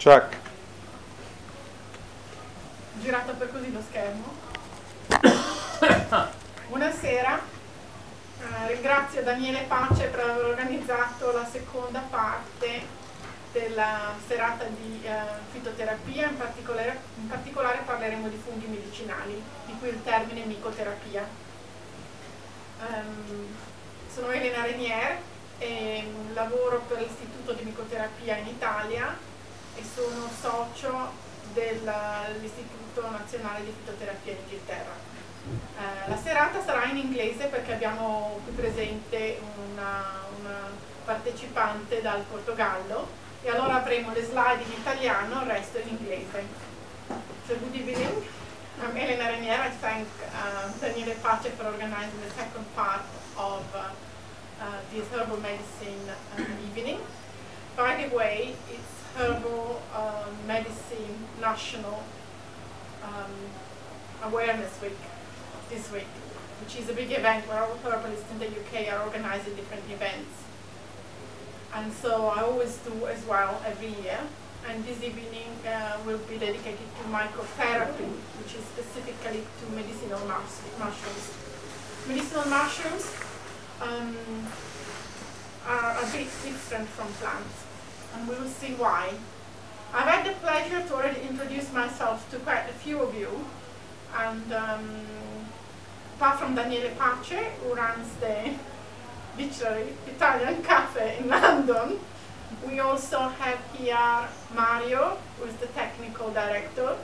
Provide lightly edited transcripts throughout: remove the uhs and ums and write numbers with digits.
Check. Girato per così lo schermo. Buonasera, ringrazio Daniele Pace per aver organizzato la seconda parte della serata di fitoterapia, in particolare parleremo di funghi medicinali, di cui il termine micoterapia. Sono Elena Renier e lavoro per l'Istituto di Micoterapia in Italia e sono socio dell'Istituto Nazionale di Fitoterapia in Inghilterra. La serata sarà in inglese perché abbiamo qui presente una partecipante dal Portogallo e allora avremo le slide in italiano, il resto in inglese. So good evening, I'm Elena Renier. I thank Daniele Pace for organizing the second part of this herbal medicine evening. By the way, it's Herbal Medicine National Awareness Week this week, which is a big event where all herbalists in the UK are organizing different events. And so I always do as well every year. And this evening will be dedicated to mycotherapy, which is specifically to medicinal mushrooms. Medicinal mushrooms are a bit different from plants, and we will see why. I've had the pleasure to already introduce myself to quite a few of you, and apart from Daniele Pace, who runs the literary Italian cafe in London, we also have here Mario, who is the technical director,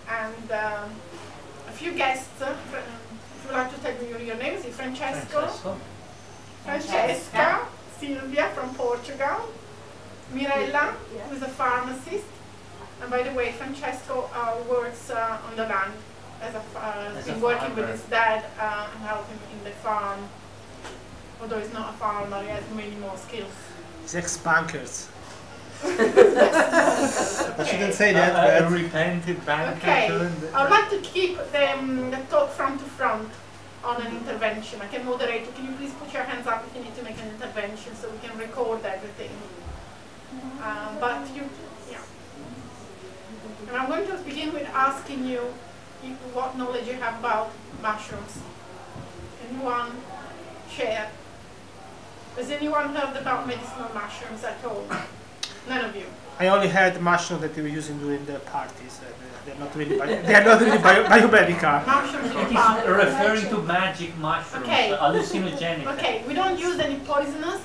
and a few guests. If you'd like to tell me your names, Francesco. Francesca, Silvia from Portugal, Mirella, who is a pharmacist, and by the way, Francesco works on the land, has been working with his dad and helping him in the farm. Although he's not a farmer, he has many more skills. He's ex-bankers. I shouldn't say that. A repented banker. Okay, I would like to keep the talk front to front on an intervention. I can moderate. Can you please put your hands up if you need to make an intervention so we can record everything? Yeah. And I'm going to begin with asking you what knowledge you have about mushrooms. Anyone share? Has anyone heard about medicinal mushrooms at all? None of you. I only heard mushrooms that they were using during the parties. They're not really biomedical. Mushrooms in It parties. is referring to magic mushrooms, Okay. hallucinogenic. Okay, we don't use any poisonous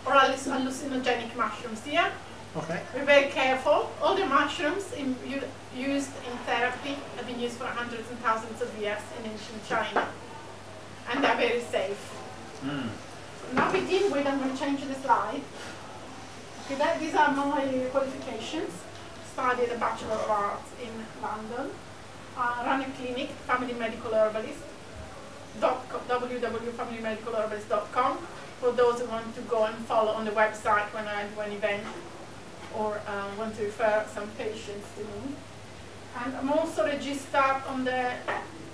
or hallucinogenic mushrooms here. Okay. We're very careful. All the mushrooms used in therapy have been used for hundreds and thousands of years in ancient China. And they're very safe. Mm. Now begin with, I'm going to change the slide. Okay, these are my qualifications. Studied a Bachelor of Arts in London. Run a clinic, family medical herbalist. www.familymedicalherbalist.com for those who want to go and follow on the website when I do an event or want to refer some patients to me. And I'm also registered on the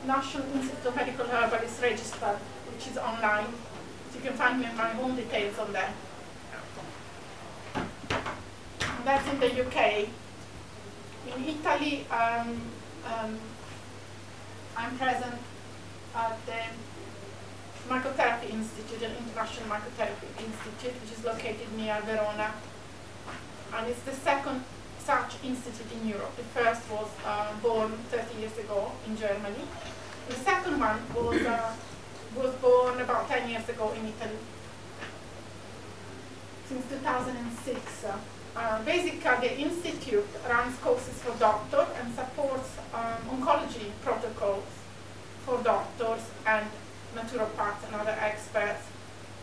National Institute of Medical Herbalists Register, which is online. So you can find my home details on there. And that's in the UK. In Italy, I'm present at the Micoterapia Institute, an International Micoterapia Institute, which is located near Verona. And it's the second such institute in Europe. The first was born 30 years ago in Germany. The second one was born about 10 years ago in Italy. Since 2006. Basically, the institute runs courses for doctors and supports oncology protocols for doctors and naturopaths and other experts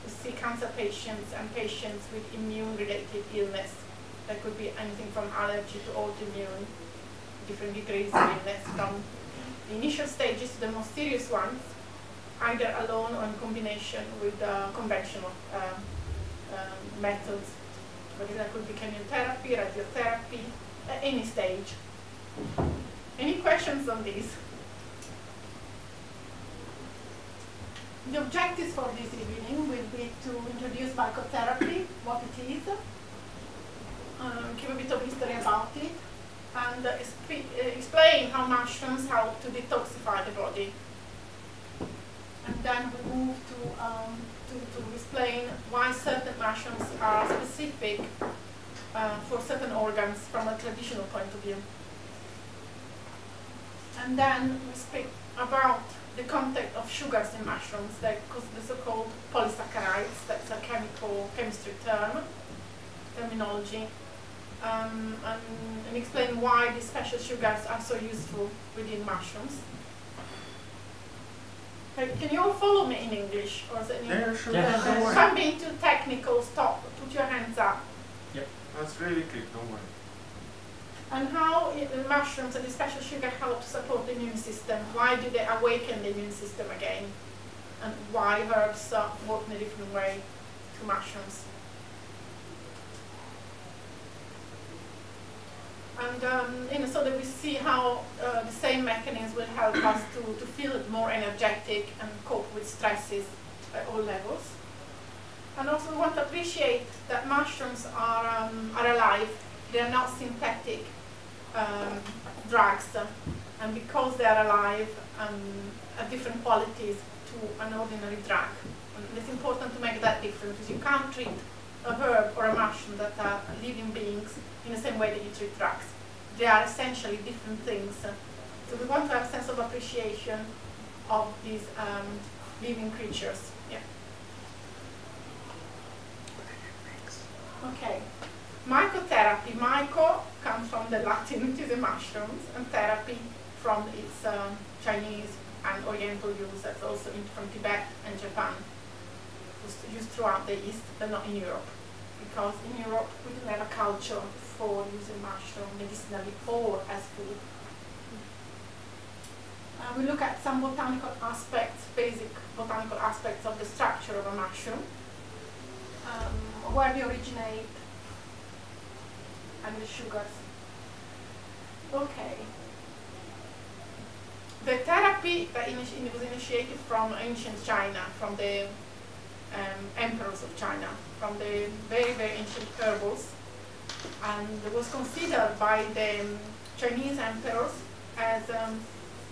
who see cancer patients and patients with immune-related illness. That could be anything from allergy to autoimmune, different degrees of illness, from the initial stages to the most serious ones, either alone or in combination with conventional methods. But that could be chemotherapy, radiotherapy, at any stage. Any questions on this? The objectives for this evening will be to introduce mycotherapy, what it is, give a bit of history and explain how mushrooms help to detoxify the body. And then we move to explain why certain mushrooms are specific for certain organs from a traditional point of view. And then we speak about the content of sugars in mushrooms, the so-called polysaccharides. That's a chemistry terminology, and explain why these special sugars are so useful within mushrooms. Can you all follow me in English, or is it in English? Sure. If I'm being too technical, stop. Put your hands up. Yep. That's really good, don't worry. And how mushrooms and the special sugar help to support the immune system. Why do they awaken the immune system again? And why herbs work in a different way to mushrooms. And so that we see how the same mechanisms will help us to feel more energetic and cope with stresses at all levels. And also we want to appreciate that mushrooms are alive. They are not synthetic drugs, and because they are alive have different qualities to an ordinary drug. And it's important to make that difference, because you can't treat a herb or a mushroom that are living beings in the same way that you treat drugs. They are essentially different things. So we want to have a sense of appreciation of these living creatures. Yeah. Okay. Mycotherapy. Myco comes from the Latin, which is the mushrooms, and therapy from its Chinese and Oriental use. That's also from Tibet and Japan. It was used throughout the East, but not in Europe, because in Europe we didn't have a culture for using mushroom medicinally or as food. We look at some botanical aspects, basic botanical aspects of the structure of a mushroom, where they originate, and the sugars. Okay. The therapy that was initiated from ancient China, from the emperors of China, from the very, very ancient herbals, and it was considered by the Chinese emperors as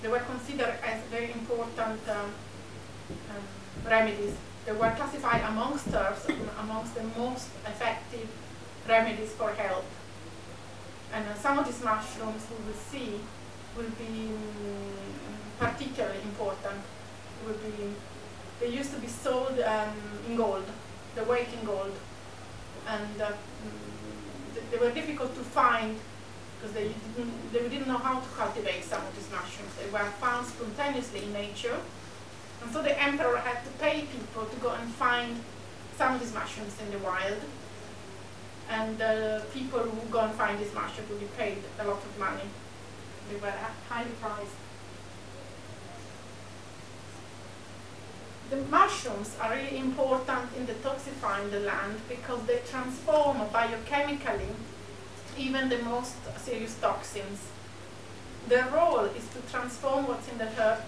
they were considered as very important remedies. They were classified amongst herbs, amongst the most effective remedies for health. And some of these mushrooms we will see will be particularly important. They used to be sold in gold, the weight in gold, and they were difficult to find because they didn't know how to cultivate some of these mushrooms. They were found spontaneously in nature, and so the emperor had to pay people to go and find some of these mushrooms in the wild. And people who go and find these mushrooms will be paid a lot of money. They were highly prized. The mushrooms are really important in detoxifying the land because they transform biochemically even the most serious toxins. Their role is to transform what's in the earth.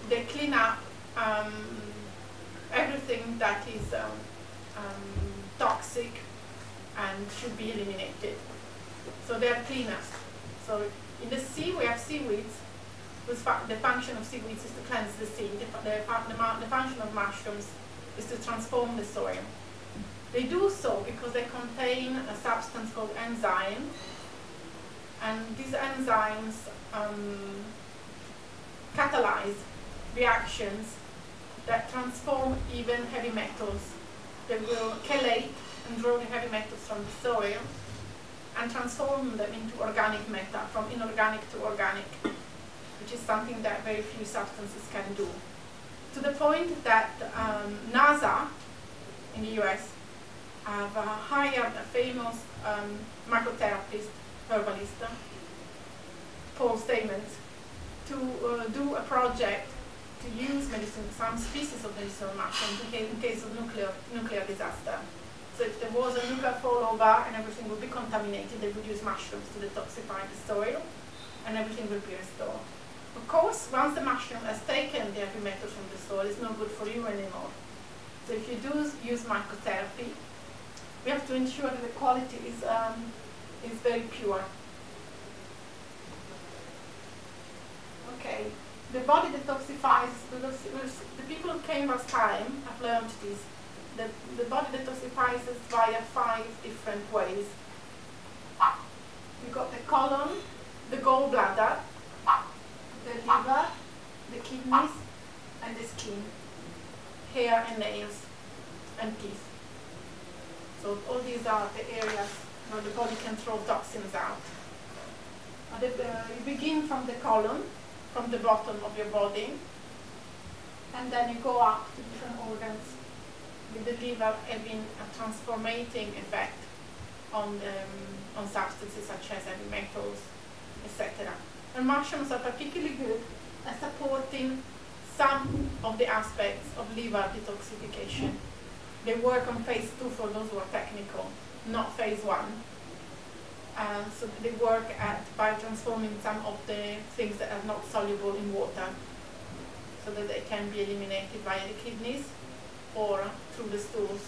They clean up everything that is toxic and should be eliminated. So they are cleaners. So in the sea we have seaweeds. The function of seaweeds is to cleanse the sea. The function of mushrooms is to transform the soil. They do so because they contain a substance called enzyme, and these enzymes catalyze reactions that transform even heavy metals. They will chelate and draw the heavy metals from the soil and transform them into organic matter, from inorganic to organic, which is something that very few substances can do. To the point that NASA in the US have hired a famous mycotherapist, herbalist, Paul Stamens, to do a project to use some species of medicinal mushrooms in case of nuclear disaster. So if there was a nuclear fallover and everything would be contaminated, they would use mushrooms to detoxify the soil and everything will be restored. Of course, once the mushroom has taken the heavy metals from the soil, it's no good for you anymore. So if you do use mycotherapy, we have to ensure that the quality is very pure. the body detoxifies, because the people who came last time have learned this. The body detoxifies via 5 different ways. You've got the colon, the gallbladder, the liver, the kidneys, and the skin, hair and nails, and teeth. So all these are the areas where the body can throw toxins out. You begin from the colon, from the bottom of your body, and then you go up to different organs, with the liver having a transformating effect on substances such as heavy metals, etc. And mushrooms are particularly good at supporting some of the aspects of liver detoxification. They work on phase 2 for those who are technical, not phase 1. So they work by transforming some of the things that are not soluble in water, so that they can be eliminated via the kidneys or through the stools.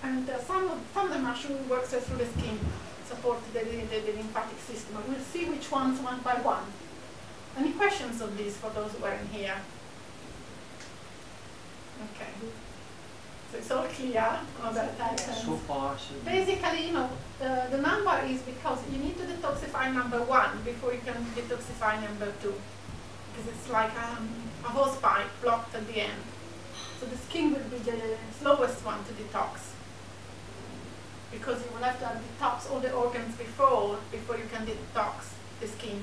And some of the mushroom works through the skin, support the lymphatic system. We'll see which ones one by one. Any questions on this for those who are in here? Okay. So it's all clear on that items. So far, so Basically, the number is because you need to detoxify number 1 before you can detoxify number 2. Because it's like a hose pipe blocked at the end. So the skin will be the slowest one to detox. Because you will have to detox all the organs before you can detox the skin.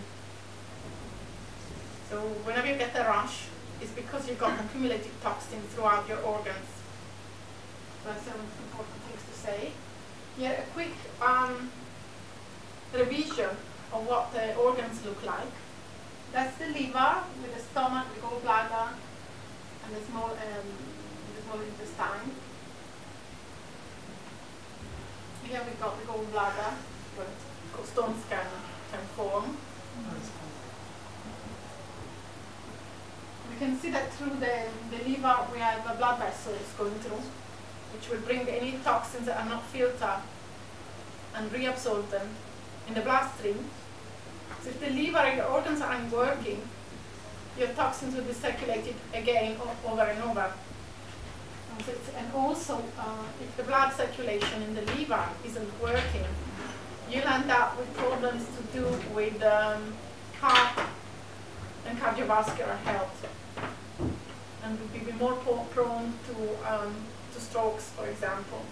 So whenever you get a rush, it's because you've got accumulated toxins throughout your organs. That's some important things to say. Here, a quick revision of what the organs look like. That's the liver with the stomach, the gallbladder, and the small intestine. Here we got the gallbladder, where stones can form. We can see that through the liver we have a blood vessels going through, which will bring any toxins that are not filtered and reabsorb them in the bloodstream. So if the liver and your organs aren't working, your toxins will be circulated again over and over. And also, if the blood circulation in the liver isn't working, you'll end up with problems to do with heart and cardiovascular health. And will be more prone to strokes, for example.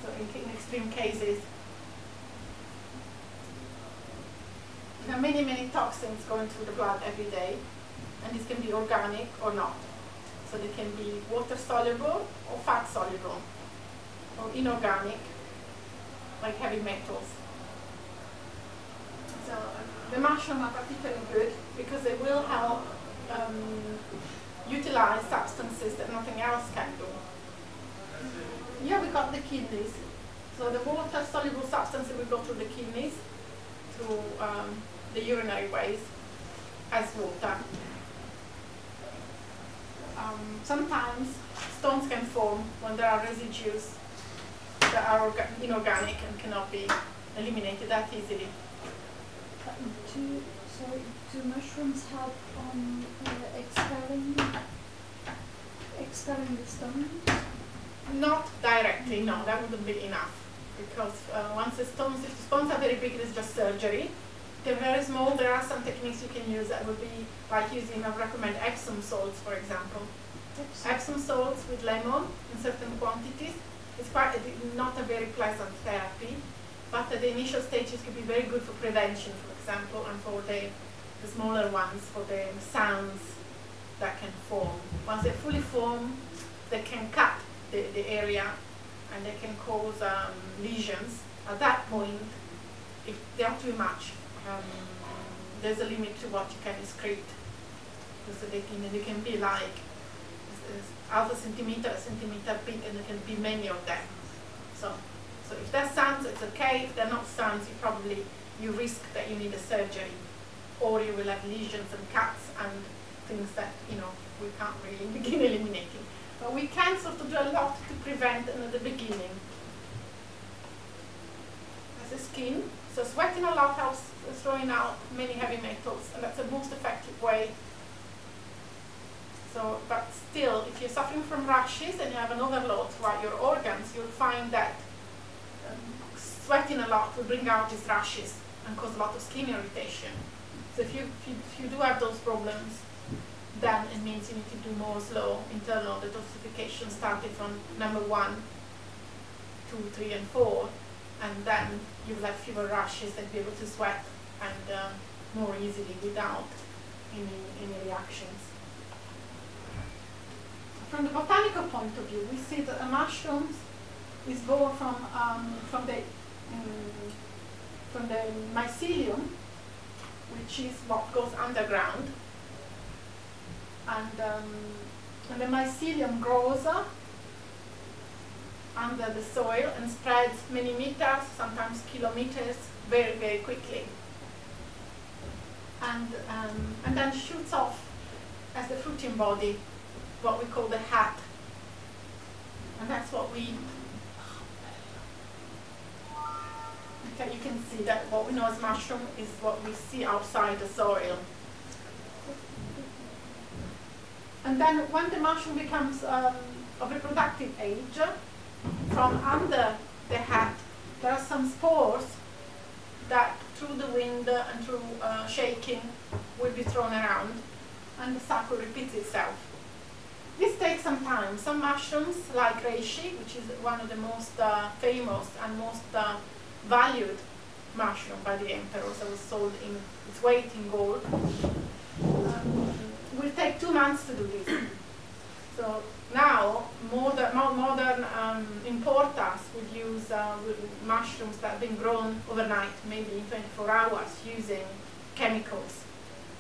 So in extreme cases. There are many toxins going through the blood every day, and this can be organic or not. So they can be water soluble or fat soluble, or inorganic, like heavy metals. So the mushrooms are particularly good because they will help utilize substances that nothing else can do. Here we got the kidneys. So the water soluble substances will go through the kidneys, through the urinary ways, as water. Sometimes stones can form when there are residues that are inorganic and cannot be eliminated that easily. Do mushrooms help on expelling the stones? Not directly, no, that wouldn't be enough. Because if the stones are very big, it is just surgery. If they're very small, there are some techniques you can use that would be like using, I recommend Epsom salts, for example. Epsom salts with lemon in certain quantities. It's not a very pleasant therapy, but at the initial stages can be very good for prevention, for example, and for the smaller ones, for the sands that can form. Once they fully form, they can cut the area and they can cause lesions. At that point, if they are too much, there's a limit to what you can excrete. So they can be like half a centimeter big, and there can be many of them. So if they're sands, it's okay. If they're not sands, you risk that you need a surgery, or you will have lesions and cuts and things that we can't really begin eliminating. But we can sort of do a lot to prevent them at the beginning. As a skin, So sweating a lot helps throwing out many heavy metals, and that's the most effective way. So, but still, if you're suffering from rashes and you have an overload throughout your organs, you'll find that sweating a lot will bring out these rashes and cause a lot of skin irritation. So if you do have those problems, then it means you need to do more slow internal detoxification, starting from number 1, 2, 3, and 4, and then you will have fewer rashes and be able to sweat and more easily without any reactions. From the botanical point of view, we see that a mushroom is born from the mycelium, which is what goes underground, and the mycelium grows under the soil and spreads many meters, sometimes kilometers, very, very quickly, and then shoots off as the fruiting body, what we call the hat, and that's what we. Okay, you can see that what we know as mushroom is what we see outside the soil. And then when the mushroom becomes of reproductive age, from under the hat, there are some spores that through the wind and through shaking will be thrown around, and the cycle repeats itself. This takes some time. Some mushrooms, like reishi, which is one of the most famous and most valued mushroom by the emperors, that was sold in its weight in gold, will take 2 months to do this. So now modern importers would use mushrooms that have been grown overnight, maybe in 24 hours, using chemicals.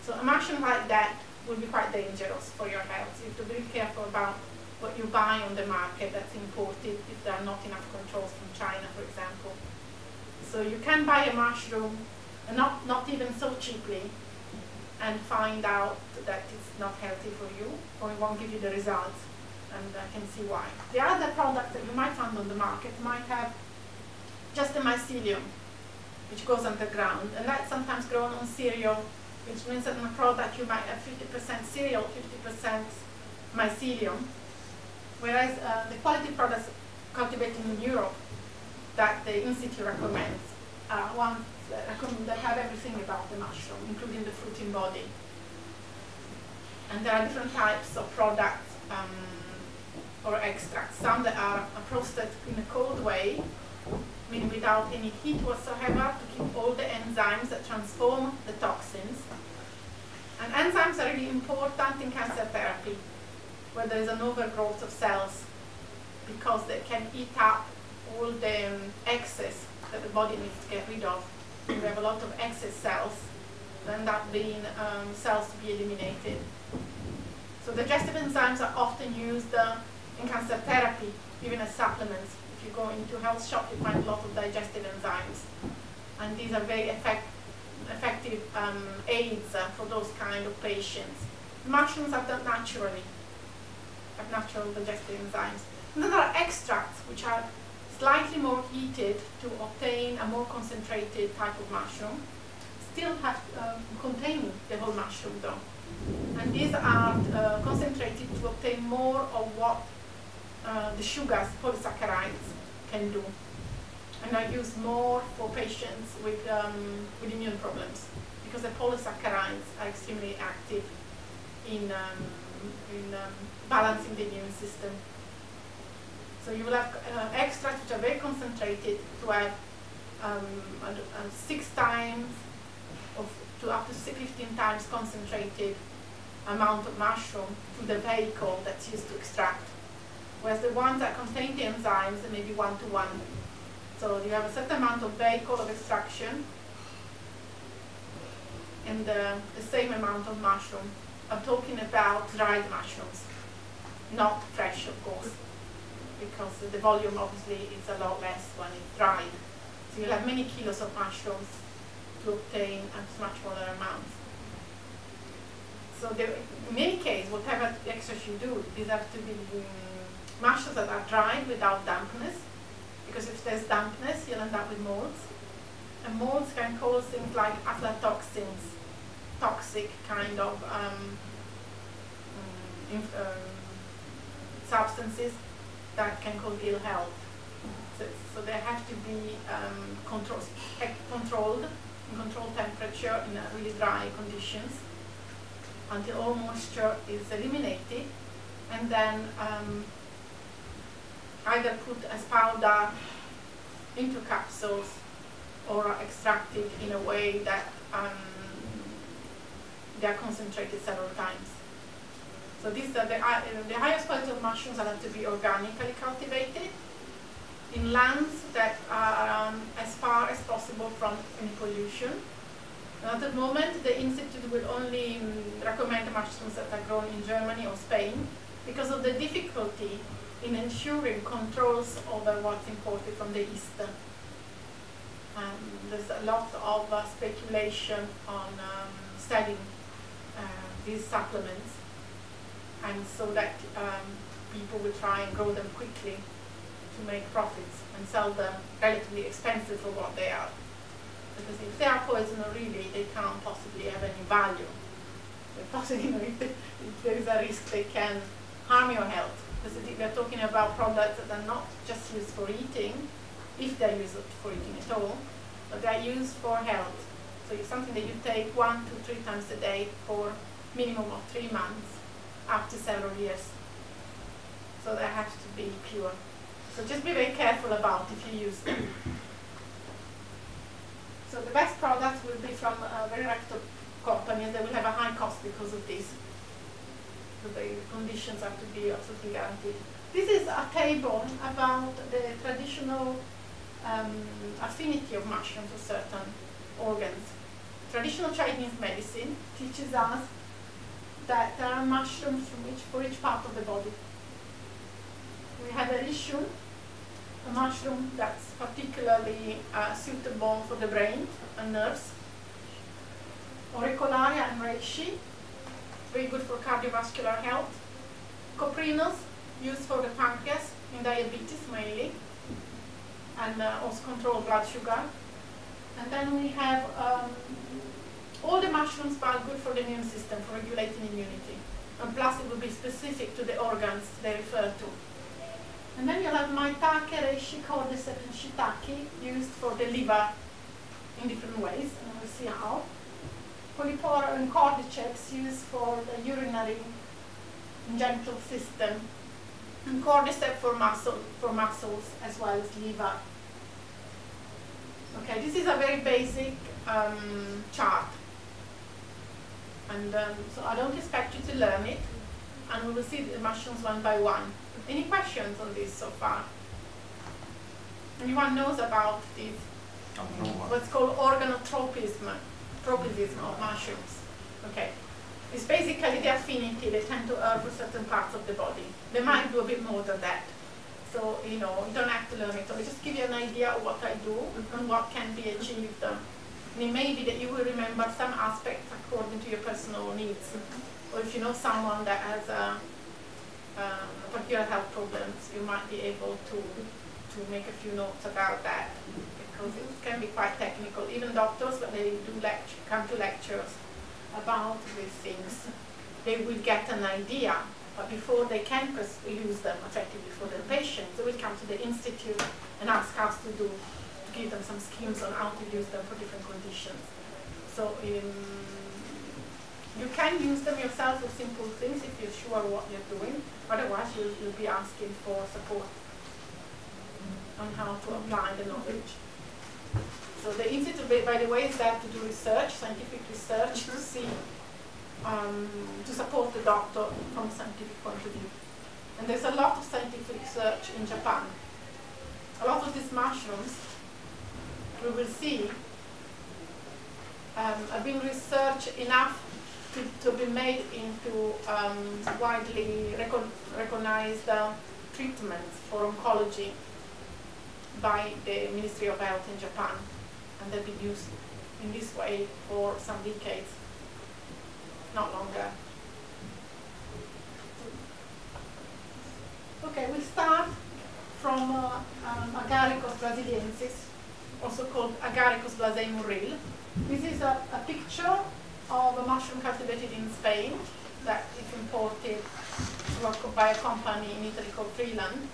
So a mushroom like that will be quite dangerous for your health. You have to be really careful about what you buy on the market that's imported, if there are not enough controls from China, for example. So you can buy a mushroom, not even so cheaply, and find out that it's not healthy for you, or it won't give you the results, and I can see why. The other product that you might find on the market might have just a mycelium, which goes underground, and that's sometimes grown on cereal, which means that in a product you might have 50% cereal, 50% mycelium, whereas the quality products cultivated in Europe that the Institute recommends are ones that have everything about the mushroom, including the fruiting body. And there are different types of products or extracts. Some that are processed in a cold way, meaning without any heat whatsoever, to keep all the enzymes that transform the toxins. And enzymes are really important in cancer therapy, where there is an overgrowth of cells, because they can eat up all the excess that the body needs to get rid of. We have a lot of excess cells that end up being cells to be eliminated. So digestive enzymes are often used in cancer therapy, even as supplements. If you go into a health shop, you find a lot of digestive enzymes. And these are very effective aids for those kind of patients. Mushrooms are done naturally, have natural digestive enzymes. And then there are extracts, which are slightly more heated to obtain a more concentrated type of mushroom, still have containing the whole mushroom though. And these are concentrated to obtain more of what the sugars, polysaccharides, can do. And I use more for patients with immune problems, because the polysaccharides are extremely active in balancing the immune system. So you will have extracts which are very concentrated to have 6 times to up to 15 times concentrated amount of mushroom to the vehicle that's used to extract. Whereas the ones that contain the enzymes are maybe 1 to 1. So you have a certain amount of vehicle of extraction and the same amount of mushroom. I'm talking about dried mushrooms, not fresh, of course, because the volume obviously is a lot less when it's dried. So you'll have many kilos of mushrooms to obtain a much smaller amount. So in any case, whatever extras you do, these have to be mushrooms that are dried without dampness, because if there's dampness, you'll end up with molds. And molds can cause things like aflatoxins, toxic kind of substances that can cause ill health. So they have to be controlled in controlled temperature in really dry conditions until all moisture is eliminated, and then either put as powder into capsules or extracted in a way that they are concentrated several times. So these are the highest quality of mushrooms are to be organically cultivated in lands that are as far as possible from any pollution. At the moment, the Institute will only recommend mushrooms that are grown in Germany or Spain because of the difficulty in ensuring controls over what's imported from the East. There's a lot of speculation on studying these supplements, and so that people will try and grow them quickly to make profits and sell them relatively expensive for what they are. Because if they are poison, really, they can't possibly have any value. Possibly, if there is a risk, they can harm your health. Because we are talking about products that are not just used for eating, if they're used for eating at all, but they're used for health. So it's something that you take 1 to 3 times a day for minimum of 3 months, up to several years. So they have to be pure. So just be very careful about if you use them. So the best products will be from very reputable companies. They will have a high cost because of this. So the conditions have to be absolutely guaranteed. This is a table about the traditional affinity of mushrooms to certain organs. Traditional Chinese medicine teaches us that there are mushrooms for each part of the body. We have a rishun, a mushroom that's particularly suitable for the brain and nerves. Auricularia and reishi, very good for cardiovascular health. Coprinus, used for the pancreas in diabetes mainly, and also control blood sugar. And then we have all the mushrooms are good for the immune system, for regulating immunity. And plus it will be specific to the organs they refer to. And then you'll have maitake, reishi, cordyceps, and shiitake, used for the liver in different ways, and we'll see how. Polypora and cordyceps used for the urinary and genital system, and cordyceps for muscles as well as liver. Okay, this is a very basic chart, and so I don't expect you to learn it, and we will see the mushrooms one by one. Any questions on this so far? Anyone knows about this? What's called organotropism of mushrooms. Okay, it's basically the affinity they tend to have for certain parts of the body. They might do a bit more than that. So, you don't have to learn it. So I just give you an idea of what I do and what can be achieved. And it may be that you will remember some aspects according to your personal needs. Or if you know someone that has particular health problems, you might be able to make a few notes about that, because it can be quite technical. Even doctors, when they do come to lectures about these things, they will get an idea, but before they can use them effectively for their patients, they will come to the institute and ask us to give them some schemes on how to use them for different conditions. So you can use them yourself for simple things if you're sure what you're doing. Otherwise, you'll be asking for support on how to apply the knowledge. So the institute, by the way, is there to do research, scientific research, to see, to support the doctor from a scientific point of view. And there's a lot of scientific research in Japan. A lot of these mushrooms, we will see, have been researched enough to be made into widely recognized treatments for oncology by the Ministry of Health in Japan, and they've been used in this way for some decades, not longer. Okay, we'll start from Agaricus brasiliensis. also called Agaricus blasei murril. This is a picture of a mushroom cultivated in Spain that is imported by a company in Italy called Freeland.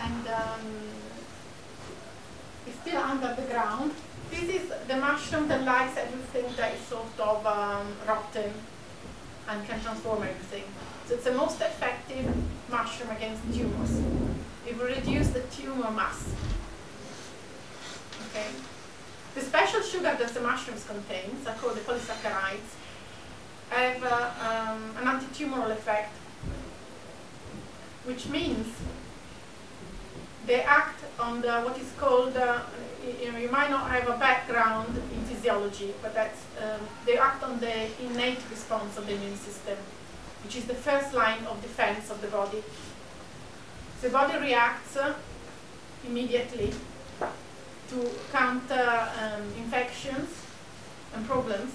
And it's still under the ground. This is the mushroom that likes everything that is sort of rotten and can transform everything. So it's the most effective mushroom against tumors. It will reduce the tumor mass. Okay. The special sugar that the mushrooms contain, are called the polysaccharides, have an anti-tumoral effect, which means they act on the, what is called, you might not have a background in physiology, but that's, they act on the innate response of the immune system, which is the first line of defense of the body. The body reacts immediately to counter infections and problems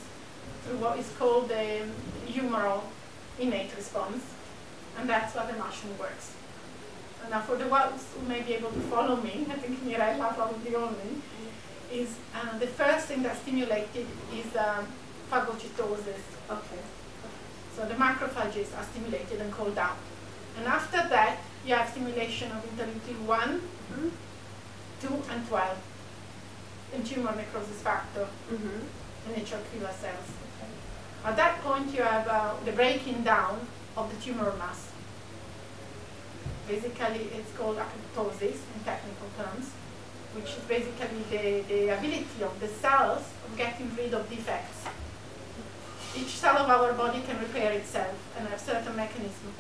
through what is called the humoral innate response, and that's why the mushroom works. And now for the ones who may be able to follow me, I think Mirella probably only, is the first thing that's stimulated is phagocytosis. Okay. So the macrophages are stimulated and cooled down. And after that, you have stimulation of interleukin 1, 2, and 12, and tumor necrosis factor, and natural killer cells. Okay. At that point, you have the breaking down of the tumoral mass. Basically, it's called apoptosis in technical terms, which is basically the ability of the cells of getting rid of defects. Each cell of our body can repair itself and have certain mechanisms.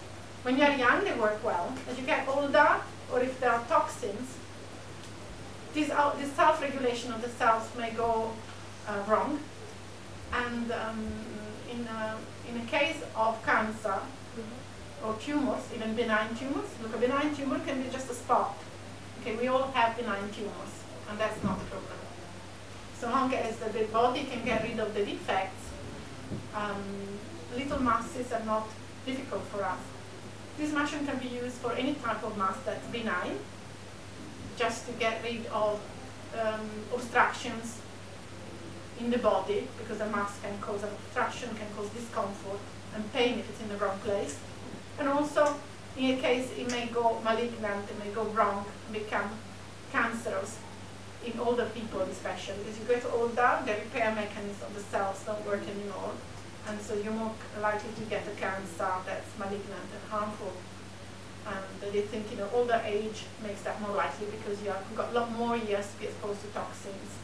When you're young, they work well. As you get older, or if there are toxins, this self-regulation of the cells may go wrong. And in a case of cancer or tumors, even benign tumors, look, a benign tumor can be just a spot. Okay, we all have benign tumors, and that's not the problem. So long as the body can get rid of the defects, little masses are not difficult for us. This mushroom can be used for any type of mass that's benign, just to get rid of obstructions in the body, because a mass can cause an obstruction, can cause discomfort and pain if it's in the wrong place. And also, in a case it may go malignant, it may go wrong, and become cancerous in older people especially. As you get older, the repair mechanisms of the cells don't work anymore, and so you're more likely to get a cancer that's malignant and harmful. And they think, older age makes that more likely because you've got a lot more years to be exposed to toxins,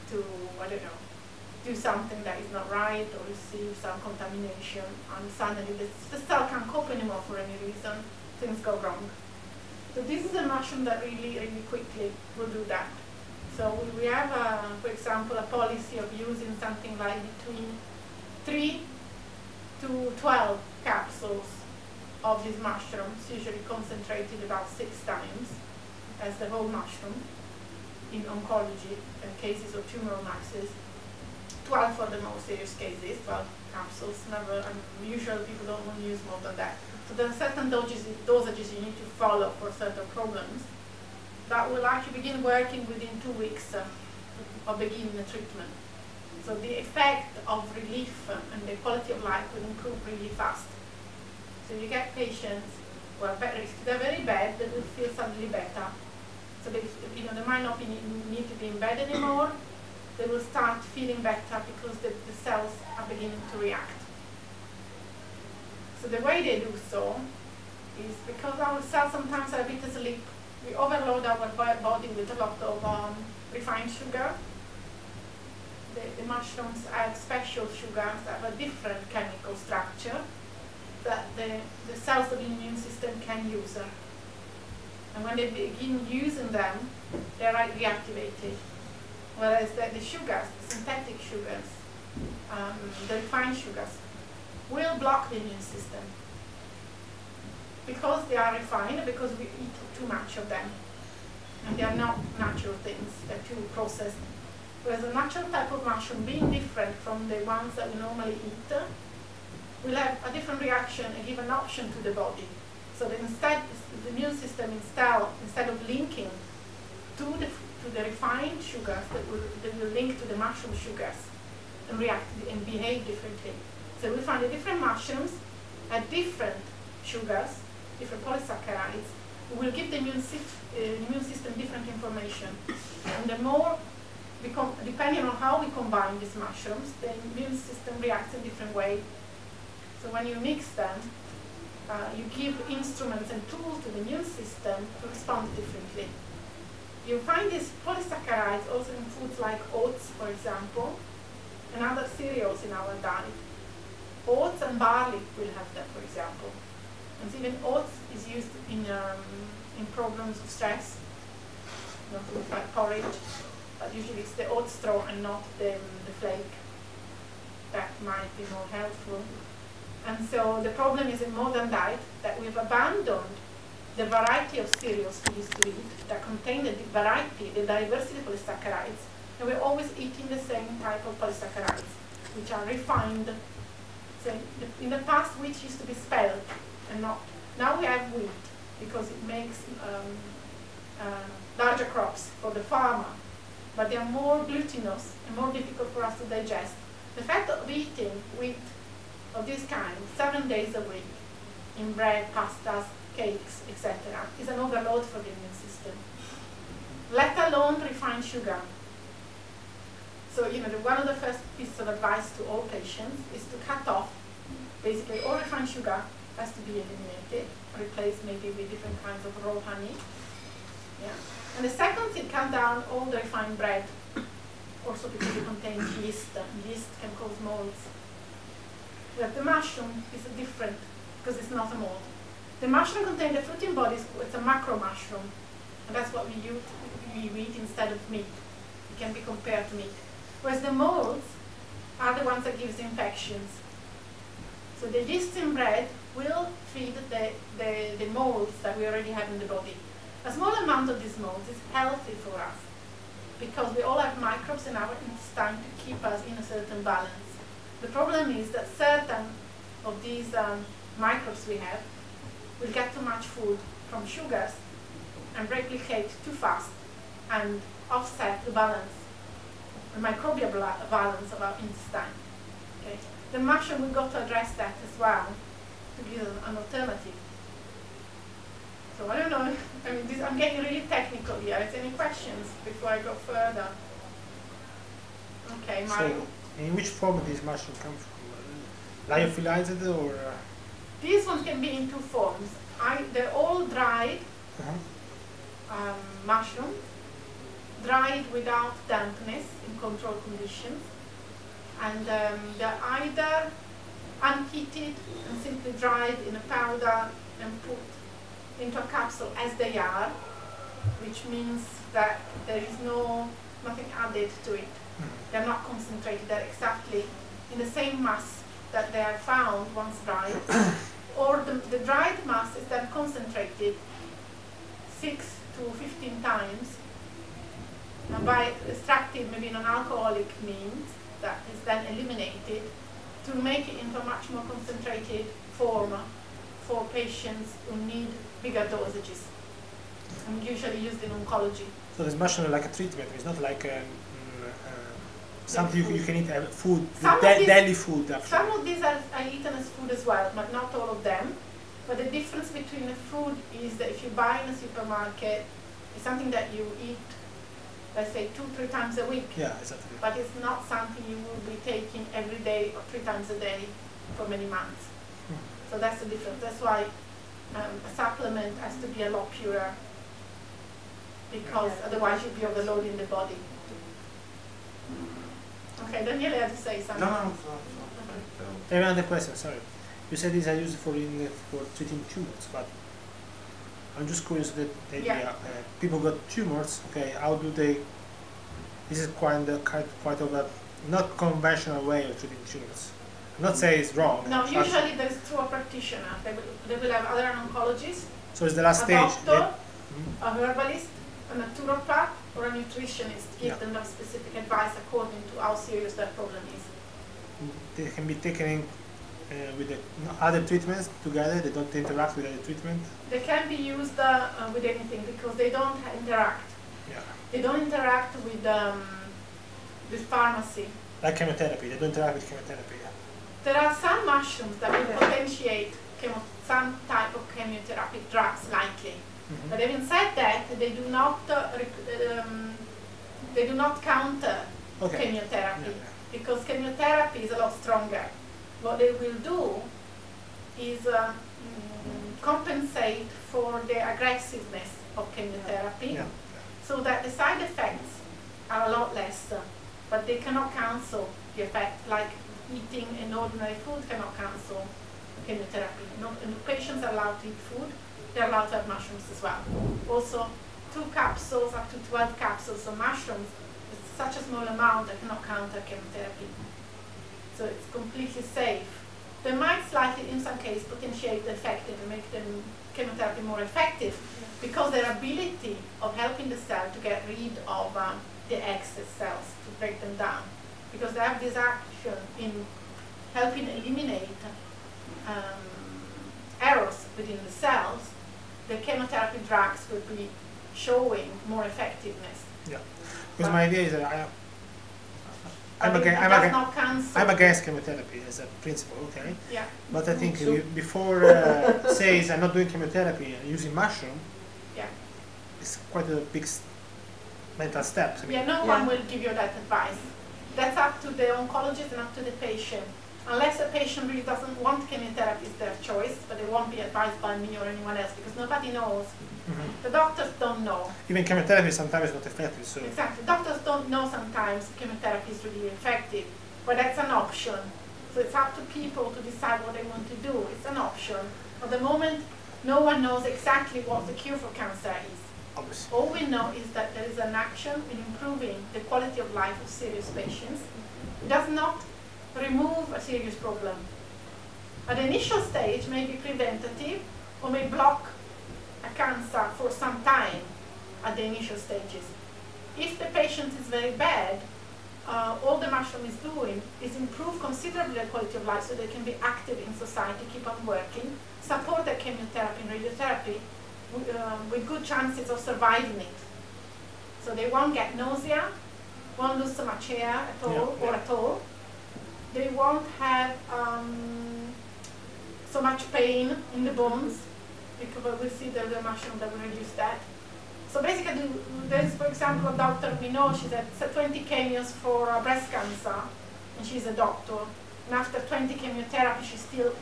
to, I don't know, do something that is not right or receive some contamination, and suddenly the cell can't cope anymore for any reason, things go wrong. So this is a mushroom that really, really quickly will do that. So we have, for example, a policy of using something like between 3 to 12 capsules of these mushrooms, usually concentrated about 6 times as the whole mushroom in oncology cases of tumoral masses. 12 for the most serious cases, 12 capsules. Never, usually people don't want to use more than that. So there are certain dosages you need to follow for certain problems that will actually begin working within 2 weeks of beginning the treatment. So the effect of relief and the quality of life will improve really fast. So you get patients who are very, if they're very bad, they will feel suddenly better. So they might not need to be in bed anymore. They will start feeling better because the cells are beginning to react. So the way they do so is because our cells sometimes are a bit asleep. We overload our body with a lot of refined sugar. The mushrooms have special sugars that have a different chemical structure that the cells of the immune system can use. And when they begin using them, they are reactivated. Whereas the sugars, the synthetic sugars, the refined sugars, will block the immune system. Because they are refined, because we eat too much of them. And they are not natural things, they're too processed. Whereas a natural type of mushroom, being different from the ones that we normally eat, will have a different reaction and give an option to the body. So that instead, the immune system, instead of linking sugars that will link to the mushroom sugars and react and behave differently. So we find that different mushrooms at different sugars, different polysaccharides, will give the immune system different information. And the more, depending on how we combine these mushrooms, the immune system reacts in different way. So when you mix them, you give instruments and tools to the immune system to respond differently. You find these polysaccharides also in foods like oats, for example, and other cereals in our diet. Oats and barley will have them, for example. And even oats is used in problems of stress, foods like porridge, but usually it's the oat straw and not the flake that might be more helpful. And so the problem is in modern diet that we've abandoned the variety of cereals we used to eat that contain the variety, the diversity of polysaccharides, and we're always eating the same type of polysaccharides, which are refined. So in the past, wheat used to be spelled and not. Now we have wheat because it makes larger crops for the farmer, but they are more glutinous and more difficult for us to digest. The fact of eating wheat of this kind 7 days a week in bread, pastas, cakes, etc. is an overload for the immune system, let alone refined sugar. So, one of the first pieces of advice to all patients is to cut off, basically, all refined sugar has to be eliminated, replaced maybe with different kinds of raw honey. Yeah. And the second thing, cut down all the refined bread, also because it contains yeast, and yeast can cause molds. But the mushroom is different because it's not a mold. The mushroom contains the fruiting bodies, it's a macro mushroom, and that's what we eat instead of meat. It can be compared to meat. Whereas the molds are the ones that gives infections. So the yeast in bread will feed the molds that we already have in the body. A small amount of these molds is healthy for us because we all have microbes in our intestine to keep us in a certain balance. The problem is that certain of these microbes we have will get too much food from sugars and replicate too fast and offset the balance, the microbial balance of our intestine. Okay. The mushroom, we've got to address that as well to give an alternative. So I don't know, I'm getting really technical here. Is there any questions before I go further? Okay, So, in which form does this mushroom come from? Lyophilized or? These ones can be in two forms. They're all dried mushrooms, dried without dampness in controlled conditions, and they're either unheated and simply dried in a powder and put into a capsule as they are, which means that there is nothing added to it. They're not concentrated, they're exactly in the same mass that they are found once dried. Or the dried mass is then concentrated 6 to 15 times and by extracted maybe in an alcoholic means that is then eliminated to make it into a much more concentrated form for patients who need bigger dosages, and usually used in oncology. So this mushroom is like a treatment. It's not like something you can eat food, daily food. Actually. Some of these are eaten as food as well, but not all of them. But the difference between the food is that if you buy in a supermarket, it's something that you eat, let's say 2-3 times a week. Yeah, exactly. But it's not something you will be taking every day or 3 times a day for many months. So that's the difference. That's why a supplement has to be a lot purer, because otherwise you'll be overloading the body. Okay, Daniele had to say something. No. Another question, sorry. You said these are used for treating tumors, but I'm just curious that people got tumors. Okay, how do they? This is quite of a not conventional way of treating tumors. I'm not saying it's wrong. No, usually there's through a practitioner. They will have either an oncologist, so it's the last a stage. doctor, a herbalist, a naturopath, or a nutritionist. Give them specific advice according to how serious their problem is. They can be taken in with the other treatments together. They don't interact with other treatment. They can be used with anything because they don't interact. Yeah. They don't interact with pharmacy. Like chemotherapy, they don't interact with chemotherapy. There are some mushrooms that will potentiate some type of chemotherapy drugs, likely. But having said that, they do not counter chemotherapy, because chemotherapy is a lot stronger. What they will do is compensate for the aggressiveness of chemotherapy, so that the side effects are a lot less, but they cannot cancel the effect, like eating an ordinary food cannot cancel chemotherapy. Patients are allowed to eat food, they're allowed to have mushrooms as well. Also, 2 capsules up to 12 capsules of mushrooms is such a small amount that cannot counter chemotherapy. So it's completely safe. They might slightly, in some cases, potentiate the effect and make the chemotherapy more effective, because their ability of helping the cell to get rid of the excess cells, to break them down. Because they have this action in helping eliminate errors within the cells, the chemotherapy drugs will be showing more effectiveness. Yeah, because my idea is that I'm against chemotherapy as a principle, okay? Yeah. But I think before says I'm not doing chemotherapy and using mushroom, it's quite a big mental step. I mean, no one will give you that advice. That's up to the oncologist and up to the patient. Unless the patient really doesn't want chemotherapy, it's their choice, but they won't be advised by me or anyone else, because nobody knows. The doctors don't know. Even chemotherapy sometimes is not effective. So exactly, doctors don't know sometimes chemotherapy is really effective, but that's an option. So it's up to people to decide what they want to do. It's an option. At the moment, no one knows exactly what the cure for cancer is. Obviously. All we know is that there is an action in improving the quality of life of serious patients. It does not remove a serious problem. At the initial stage, may be preventative or may block a cancer for some time at the initial stages. If the patient is very bad, all the mushroom is doing is improve considerably the quality of life, so they can be active in society, keep on working, support their chemotherapy and radiotherapy with good chances of surviving it. So they won't get nausea, won't lose so much hair at all or at all. They won't have so much pain in the bones, because we see the mushroom that will reduce that. So basically, there's, for example, a doctor we know, she's had 20 chemios for breast cancer, and she's a doctor. And after 20 chemotherapy, she's still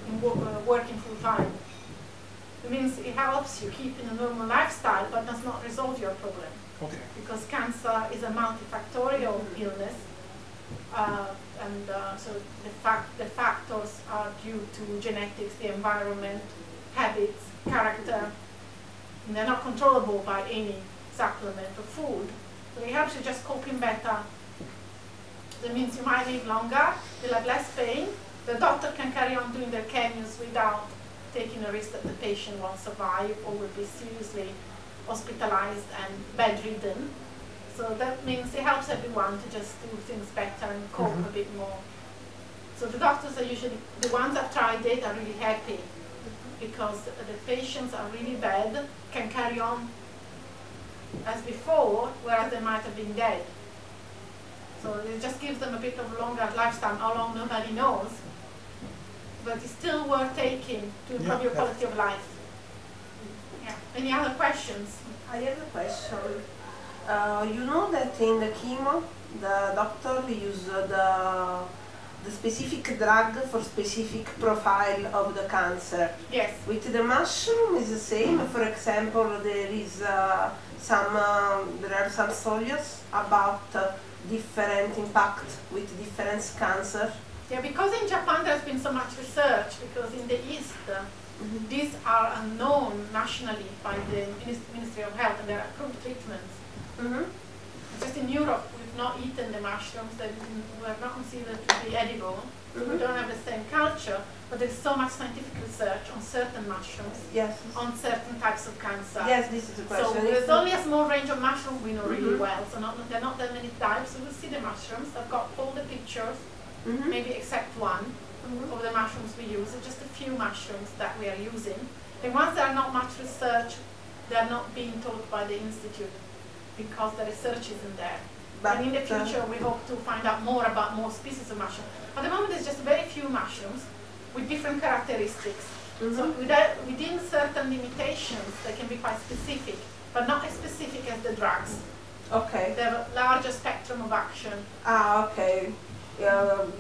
working full time. It means it helps you keep in a normal lifestyle, but does not resolve your problem. Okay. Because cancer is a multifactorial illness, so the factors are due to genetics, the environment, habits, character, and they're not controllable by any supplement or food. So it helps you just coping better. That means you might live longer, you'll have less pain, the doctor can carry on doing their chemios without taking a risk that the patient won't survive or will be seriously hospitalized and bedridden. So that means it helps everyone to just do things better and cope a bit more. So the doctors are usually, the ones that tried it are really happy, because the patients are really bad, can carry on as before, whereas they might have been dead. So it just gives them a bit of longer lifespan, how long nobody knows, but it's still worth taking to improve your quality of life. Yeah. Any other questions? I have a question. You know that in the chemo, the doctor uses the specific drug for specific profile of the cancer. Yes. With the mushroom is the same. For example, there are some studies about different impact with different cancer. Yeah, because in Japan there has been so much research, because in the East these are unknown nationally by the Ministry of Health, and they're approved treatments. Just in Europe, we've not eaten the mushrooms, they were not considered to be edible. We don't have the same culture, but there's so much scientific research on certain mushrooms, on certain types of cancer. Yes, this is the question. So there's only a small range of mushrooms we know really well, so there are not that many types. So we'll see the mushrooms. I've got all the pictures, maybe except one of the mushrooms we use. It's just a few mushrooms that we are using. And once there are not much research, they are not being taught by the Institute. because the research isn't there. But And in the future, we hope to find out more about more species of mushroom. At the moment, there's just very few mushrooms with different characteristics. So within certain limitations, they can be quite specific, but not as specific as the drugs. Okay. They have a larger spectrum of action. Ah, okay.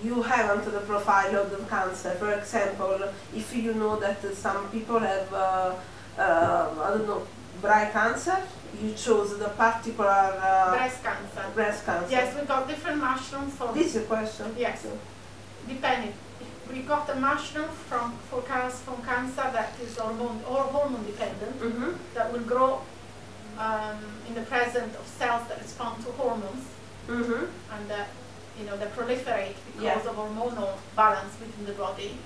You haven't the profile of the cancer. For example, if you know that some people have, I don't know, breast cancer, you chose the particular Breast cancer. breast cancer. Yes, we've got different mushrooms for. This is a question. Yes. Depending. We got a mushroom from cancer that is hormone dependent, that will grow in the presence of cells that respond to hormones, and they proliferate because of hormonal balance within the body,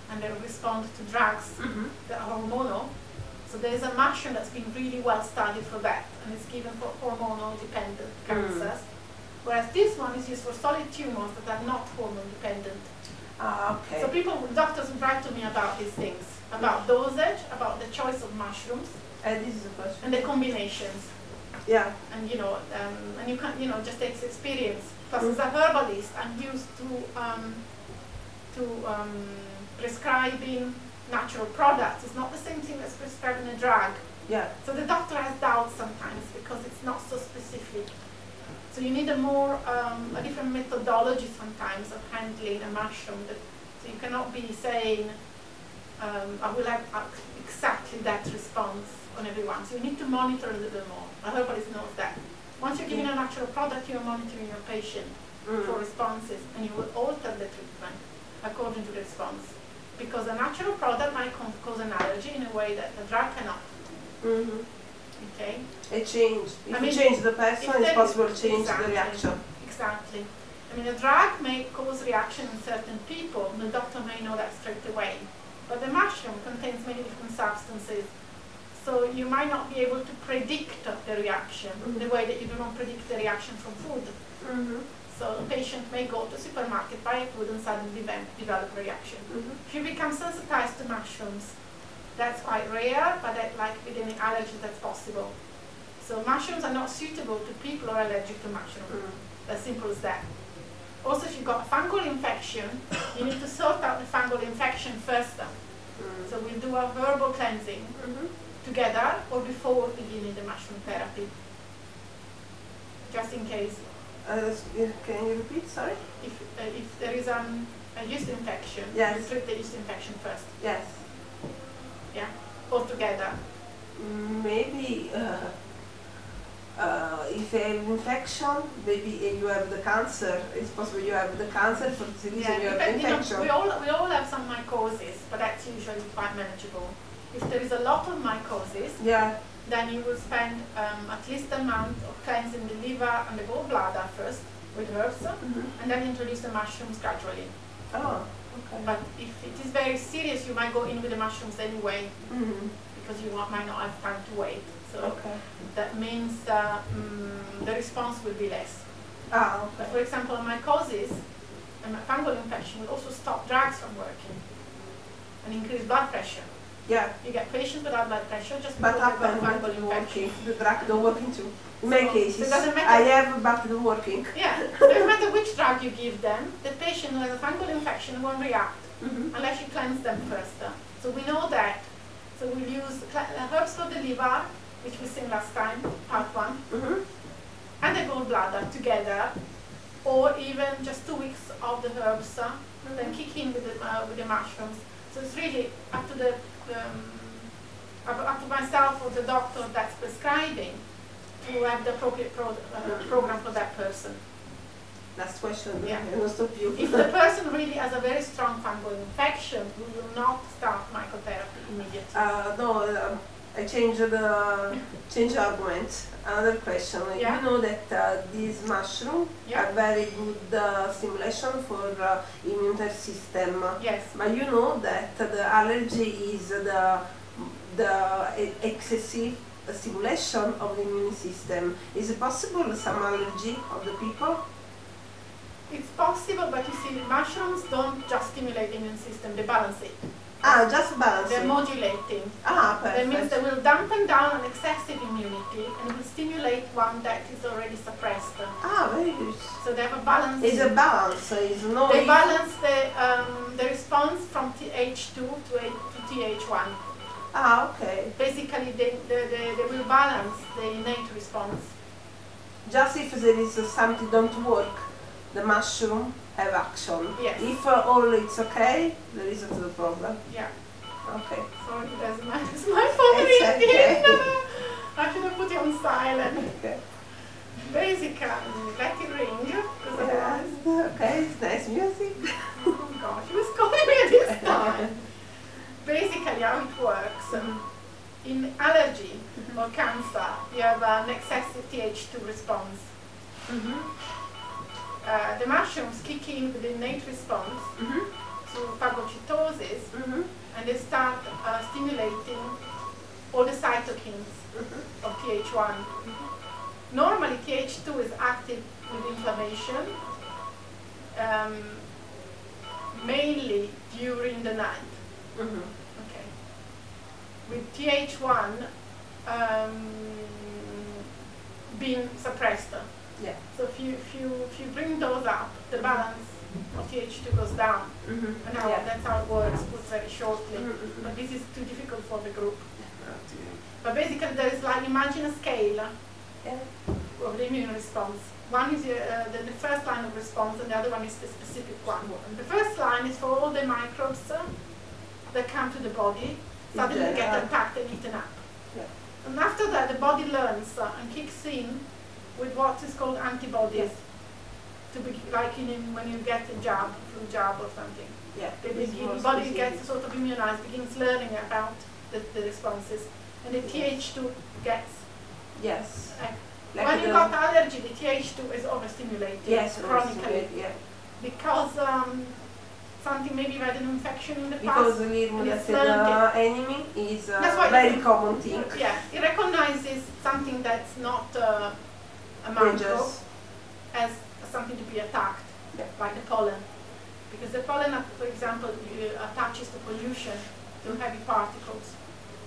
and they respond to drugs that are hormonal. So there's a mushroom that's been really well studied for that, and it's given for hormonal dependent cancers, whereas this one is used for solid tumors that are not hormone dependent. Ah, okay. So doctors will write to me about these things, about dosage, about the choice of mushrooms, This is a question. and the combinations. Yeah. And and you can, just takes experience. Plus, as a herbalist, I'm used to prescribing natural products. It's not the same thing as prescribing a drug. Yeah. So the doctor has doubts sometimes because it's not so specific. So you need a different methodology sometimes of handling a mushroom. So you cannot be saying, I will have exactly that response on everyone. So you need to monitor a little bit more. A herbalist knows that. Once you're giving a natural product, you're monitoring your patient for responses, and you will alter the treatment according to the response. Because a natural product might cause an allergy in a way that the drug cannot. Okay? It changed. If I mean, you change the person, it's possible to change the reaction. Exactly. I mean, a drug may cause reaction in certain people, and the doctor may know that straight away. But the mushroom contains many different substances, so you might not be able to predict the reaction the way that you do not predict the reaction from food. So a patient may go to the supermarket, buy food, and suddenly develop a reaction. If you become sensitized to mushrooms, that's quite rare, but like with any allergy, that's possible. So mushrooms are not suitable to people who are allergic to mushrooms. As simple as that. Also, if you've got a fungal infection, you need to sort out the fungal infection first. So we'll do a herbal cleansing together or before beginning the mushroom therapy, just in case. Can you repeat? Sorry. If there is a yeast infection, Yes. we treat the yeast infection first. Yes. Yeah, all together. Maybe if you have infection, maybe you have the cancer. It's possible you have the cancer for the reason you have infection. We all have some mycosis, but that's usually quite manageable. If there is a lot of mycosis, then you will spend at least a month of cleansing the liver and the gallbladder first with herbs, and then introduce the mushrooms gradually. Oh, okay. But if it is very serious, you might go in with the mushrooms anyway, because you might not have time to wait. So that means the response will be less. Ah, okay. But for example, mycosis and fungal infection will also stop drugs from working and increase blood pressure. Yeah. You get patients without blood pressure just But because they've got happen fungal infection. the drug don't working too. In my cases, it doesn't matter. I have but the working. Yeah, no matter which drug you give them, the patient who has a fungal infection won't react unless you cleanse them first. So we know that. So we'll use herbs for the liver, which we seen last time, part 1, and the gallbladder together, or even just 2 weeks of the herbs, then kick in with the mushrooms. So it's really up to up to myself or the doctor that's prescribing to have the appropriate program for that person. Last question. Yeah. I will stop you. If the person really has a very strong fungal infection, we will not start mycotherapy immediately. No, I change argument. Another question. Yeah. You know that these mushrooms are very good stimulation for immune system. Yes. But you know that the allergy is the excessive stimulation of the immune system. Is it possible some allergy of the people? It's possible, but you see, mushrooms don't just stimulate the immune system, they balance it. Ah, just They're balancing. modulating. Ah, That means perfect. they will dampen down an excessive immunity and will stimulate one that is already suppressed. Ah, very good. So they have a balance. It's a balance. It's no. They balance the response from TH2 to TH1. Ah, okay. Basically, they will balance the innate response. Just if there is something don't work, the mushroom have action. Yes. If all it's okay, there isn't the problem. Yeah. Okay. Sorry, that's my phone It's ringing. okay. I should have put it on silent. Okay. Basically, let it ring, because Yes. otherwise, Okay. It's nice music. oh gosh, who's calling me this time? Basically, how it works. In allergy or cancer, you have an excessive TH2 response. The mushrooms kick in with the innate response to phagocytosis, and they start stimulating all the cytokines of TH1. Normally, TH2 is active with inflammation, mainly during the night. Okay. With TH1 being suppressed. Yeah. So if you bring those up, the balance of TH2 goes down. And now that's how it works, put very shortly. But this is too difficult for the group. But basically there is like, imagine a scale of the immune response. One is the first line of response and the other one is the specific one. And the first line is for all the microbes that come to the body, suddenly get attacked and eaten up. Yeah. And after that the body learns and kicks in with what is called antibodies. To be like when you get a jab, flu jab or something. Yeah. The body gets sort of immunized, begins learning about the responses. And the TH2 gets. Yes. Like when you got allergy, the TH2 is overstimulated chronically. Yeah. Because something, maybe you had an infection in the Because past. the it's enemy is a That's why very common thing. Yeah, it recognizes something that's not a microbe Dangerous. as something to be attacked, like the pollen. Because the pollen, for example, attaches to pollution, to heavy particles.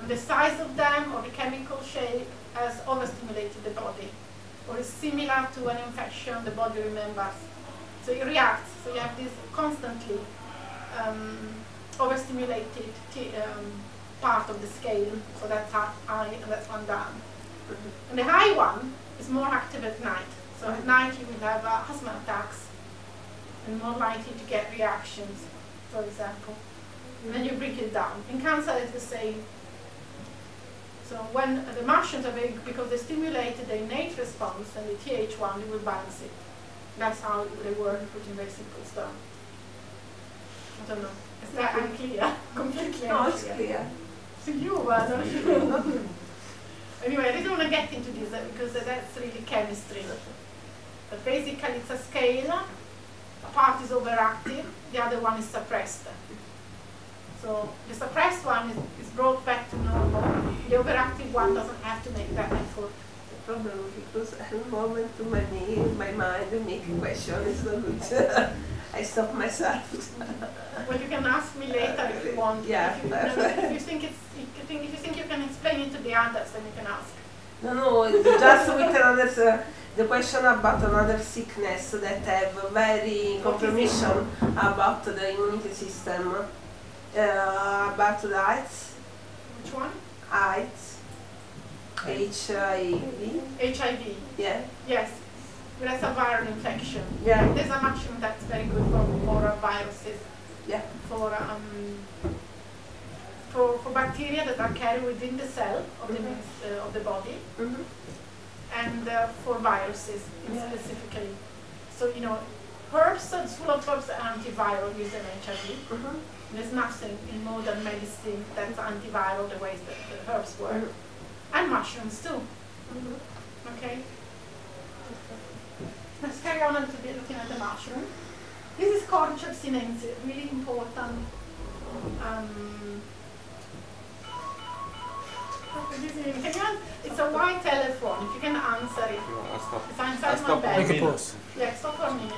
And the size of them or the chemical shape has overstimulated the body. Or is similar to an infection the body remembers. So it reacts. So you have this constantly overstimulated part of the scale. So that's high and that's one down. And the high one is more active at night. So at night you will have asthma attacks and more likely to get reactions, for example. And then you break it down. In cancer it's the same. So when the mushrooms are big, because they stimulated the innate response and the TH1, they will balance it. That's how they work, put in very simple stuff. I don't know. Is that unclear? Completely No, it's unclear. clear. To you, don't you? Anyway, I didn't want to get into this because that's really chemistry. But basically it's a scale. A part is overactive, the other one is suppressed. So the suppressed one is brought back to normal. The overactive one doesn't have to make that effort. The problem because at the moment my mind make a question is not good. I stop myself. Well, you can ask me later if you want. Yeah, if you think you can explain it to the others, then you can ask. No, it's just with another the question about another sickness that have very confirmation about the immunity system. About the AIDS. Which one? AIDS. HIV. HIV. Yeah. Yes. That's a viral infection. Yeah. There's a mushroom that's very good for viruses. Yeah. For bacteria that are carried within the cell of the body, and for viruses specifically. So herbs, full of herbs are antiviral using HIV. There's nothing in modern medicine that's antiviral the ways that the herbs work. And mushrooms too. Okay? Let's carry on a little bit looking at the mushroom. This is called Chapsinense, really important. It's a white telephone, if you can answer it. It's inside my bag. Make a pause. Yeah, stop for a minute.